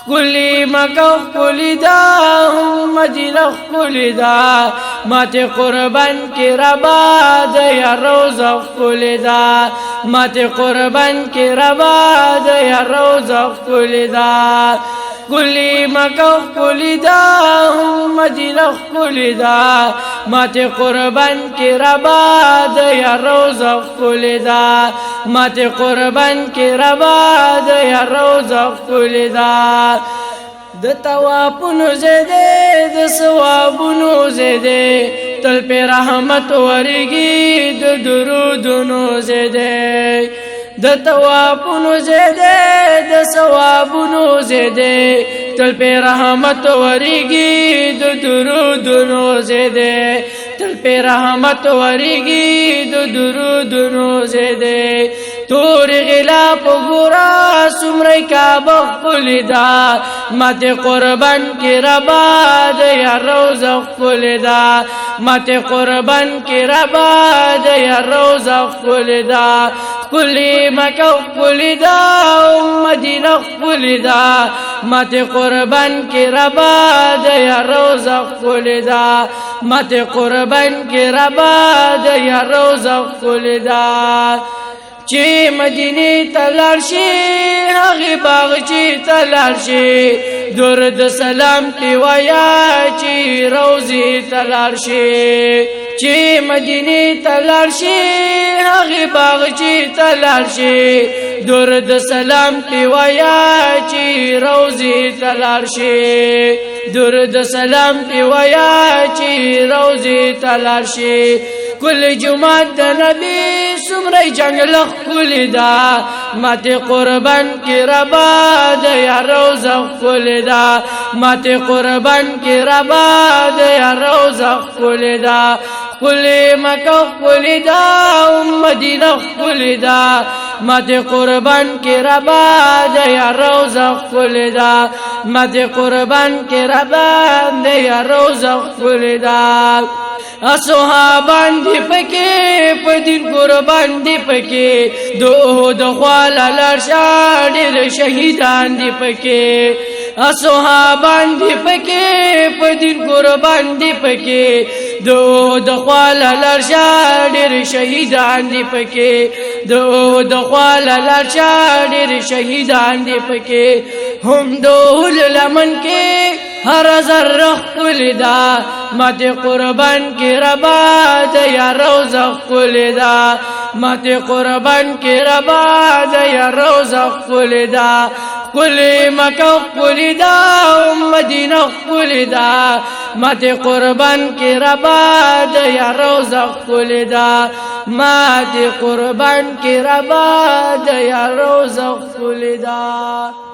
خلی مکه خلی دا مدینه خلی دا مات قربان کی ربا د یا روزه خلی دا مات قربان کی ربا د یا روزه خلی دا خلی مکه خلی دا مدینه خلی دا مات قربان کی ربا د یا روزه خلی دا مات قربان کی ربا د یا روزه خلی دا د توافونو زده د ثوابونو زده تل په رحمت ورګي د درودونو زده د توافونو زده د ثوابونو زده تل په رحمت ورګي د درودونو زده تل په رحمت ورګي د درودونو زده تور غلاف ګورا سمره کعبه خپل دا مات قربان کی ربا د یا روزه خپل دا مات قربان کی ربا د یا روزه خپل دا خپل مکه خپل دا مدینه خپل دا مات قربان کی ربا د یا روزه خپل دا مات قربان کی ربا د یا روزه خپل دا چی مدینی تلار شی هغی باغ چی تلار شی درود سلام تی ویا چی روزی تلار شی چی مدینی تلار شی هغی باغ چی تلار شی درود سلام تی ویا چی روزی تلار شی درود سلام تی ویا چی روزی تلار شی کل جمعه د نبی سمره جنگل خلی دا مات قربان کی ربا د یا روزه خلی دا مات قربان کی ربا د یا روزه خلی دا خلی مکه خلی دا مدینه خلی دا مات قربان کی ربا د یا روزه خلی دا مات قربان کی ربا د یا روزه خلی دا اصحابان دی پکې په دین قربان دی پکې د خپل لارښاد شهیدان دی پکې اصحابان دی پکې په دین قربان دی پکې د خپل لارښاد شهیدان دی پکې د خپل لارښاد شهیدان دی پکې هم دول لمن کې هر ذره خپل دا مات قربان کی ربا د یا روزه خپل دا مات قربان کی ربا د یا روزه خپل دا خپل مکه خپل دا مدینه خپل دا مات قربان کی ربا د یا روزه خپل دا مات قربان کی ربا د یا روزه خپل دا